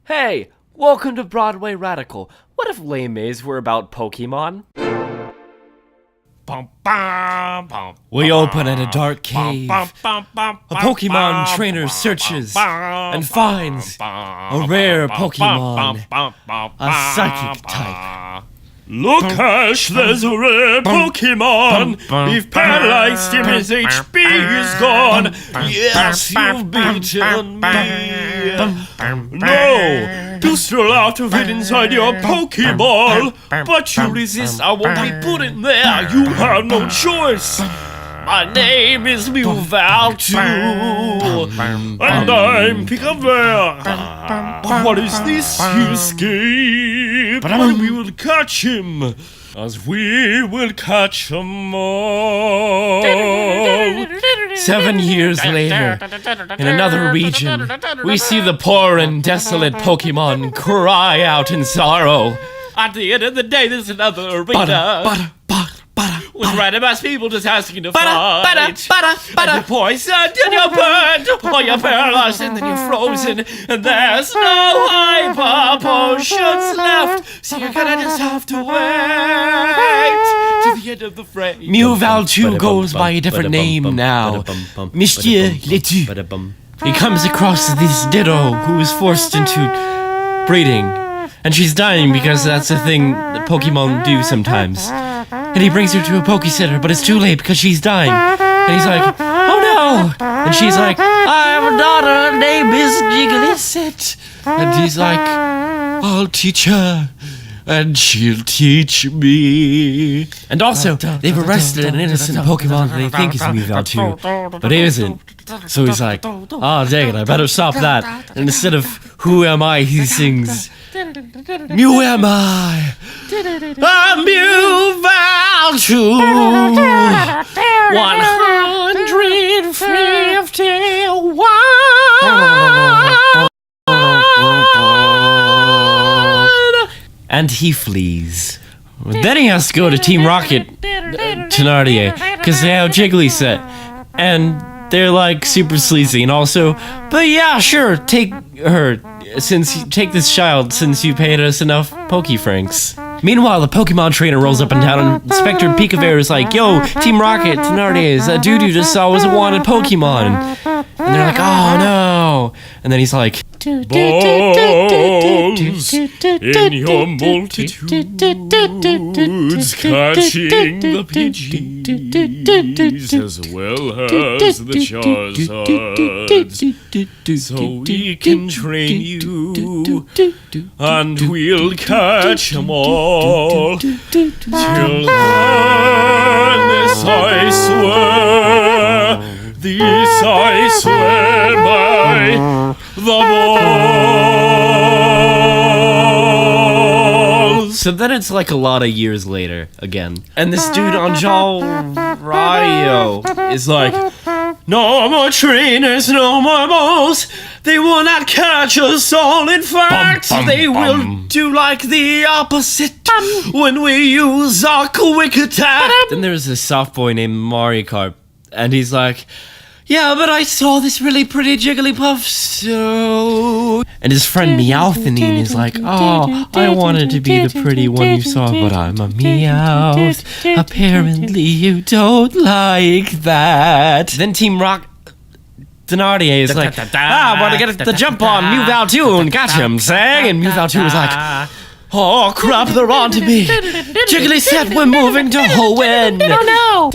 Hey, welcome to Broadway Radical. What if Les Mis were about Pokemon? We open in a dark cave. A Pokemon trainer searches and finds a rare Pokemon, a psychic type. Look, Ash, there's a rare Pokemon. We've paralyzed him, his HP is gone. Yes, you've beaten me. No, you stroll out of it inside your Pokeball. But you resist, I won't be put in there. You have no choice. My name is Mew Val Two, and I'm Pikavert. But what is this? He escaped, and we will catch him, as we will catch them all. 7 years later, in another region, we see the poor and desolate Pokemon cry out in sorrow. At the end of the day, there's another arena with randomized people just asking to fight. And you're poisoned, and you're burned, or you're paralyzed, and then you're frozen, and there's no hyper potions left, so you're gonna just have to wait to the end of the fray. Mew Val Two goes by a different name now, Monsieur Letu. He comes across this Ditto who is forced into breeding, and she's dying because that's a thing that Pokemon do sometimes. And he brings her to a Pokecenter, but it's too late because she's dying. And he's like, oh no! And she's like, I have a daughter, her name is Jigglysette. And he's like, I'll teach her, and she'll teach me. And also, they've arrested an innocent Pokemon that they think is Mew Val Two, but it isn't. So he's like, oh dang it, I better stop that. And instead of who am I, he sings, Mew am I? I'm Mew Val Two. 151. And he flees. Then he has to go to Team Rocket Thenardier, because they have Jigglysette. And they're like super sleazy, and also, but yeah, sure, take her, take this child, since you paid us enough Pokefranks. Meanwhile, the Pokemon trainer rolls up in town, and Inspector Pikavert is like, yo, Team Rocket, Thenardier, that dude you just saw was a wanted Pokemon. And they're like, oh no. And then he's like, Balls in your multitudes, catching the Pidgeys as well as the Charizards, so we can train you, and we'll catch them all. Till then, this I swear by the balls. So then it's like a lot of years later again, and this dude Angel Rio is like, no more trainers, no more balls. They will not catch us all. In fact, they will do like the opposite when we use our quick attack. Then there's a soft boy named Marikarp, and he's like, yeah, but I saw this really pretty Jigglypuff, so... And his friend Meowthenine is like, oh, I wanted to be the pretty one you saw, but I'm a Meowth. Apparently you don't like that. Then Team Rock... Thenardier is like, I want to get the jump on Mew Val Two and catch him, sang. And Mew Val Two is like, oh crap, they're on to me. Jigglysette, we're moving to win. Oh no!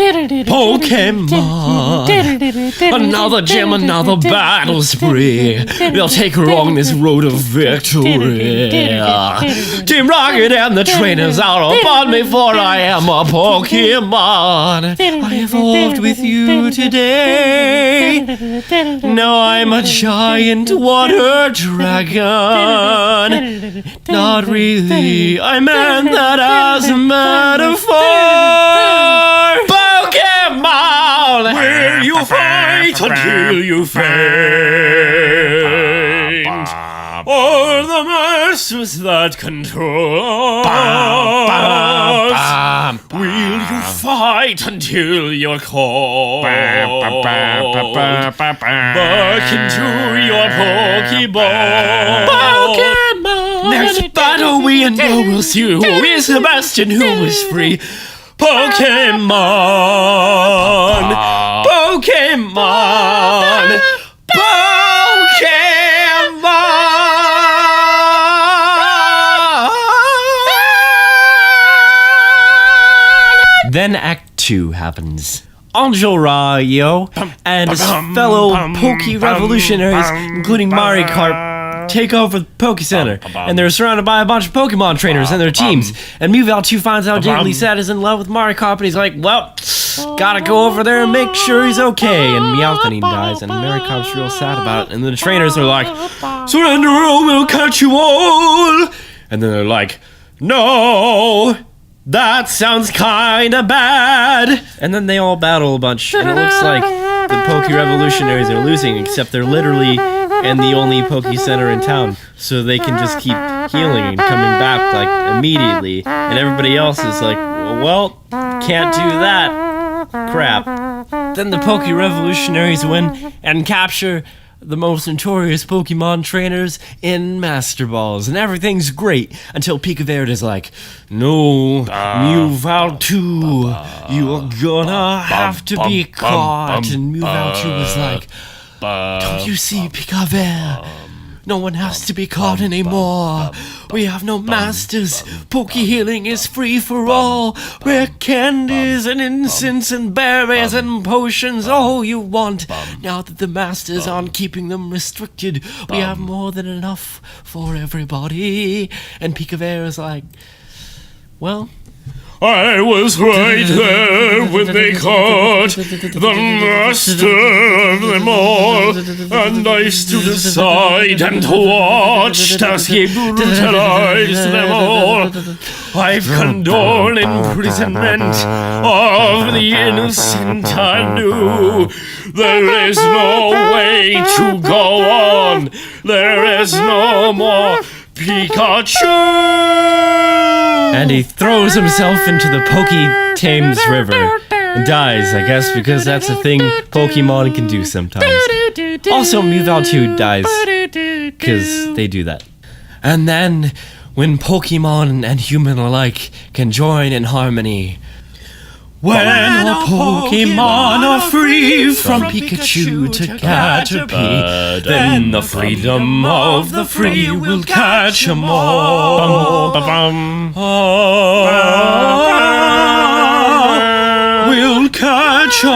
Pokemon. Another gym, another battle spree. They'll take her on this road of victory. Team Rocket and the trainers are upon me, for I am a Pokemon. I evolved with you today. Now I'm a giant water dragon. Not really, I meant that as a metaphor. Pokemon! Will you fight until you faint? Or the masters that control us? Will you fight until you're cold? Back into your Pokeball. next battle we know we'll see who is the best and who is free. Pokemon! Pokemon! Then Act 2 happens. Angelrayo and his fellow Poke Revolutionaries, including Marikarp, take over the Pokecenter, and they're surrounded by a bunch of Pokemon trainers and their teams. And Mew Val Two finds out Jigglysette is in love with Marikarp, and he's like, well, gotta go over there and make sure he's okay. And Meowth dies, and Marikarp's real sad about it. And the trainers are like, surrender or we'll catch you all. And then they're like, no, that sounds kinda bad. And then they all battle a bunch, and it looks like the Poke Revolutionaries are losing, except they're literally in the only Pokecenter in town, so they can just keep healing and coming back like immediately. And everybody else is like, well, can't do that crap. Then the Poke Revolutionaries win and capture the most notorious Pokemon trainers in Master Balls, and everything's great until Pikavert is like, no, Mew Val Two, you're gonna have to be caught. And Mew Val Two was like, don't you see, Pikavert? No one has to be caught anymore. We have no masters. Poke healing is free for all. Rare candies and incense and berries and potions, all you want. Now that the masters aren't keeping them restricted, we have more than enough for everybody. And Pikavert is like, well, I was right there when they caught the master of them all, and I stood aside and watched as he brutalized them all. I've condoned imprisonment of the innocent, I knew. There is no way to go on. There is no more Pikachu! And he throws himself into the Poke Thames River and dies, I guess, because that's a thing Pokemon can do sometimes. Also, Mew Val Two dies, because they do that. And then, when Pokemon and human alike can join in harmony, when our Pokemon are free from Pikachu to Caterpie, then the freedom of the free will catch 'em all. We'll catch 'em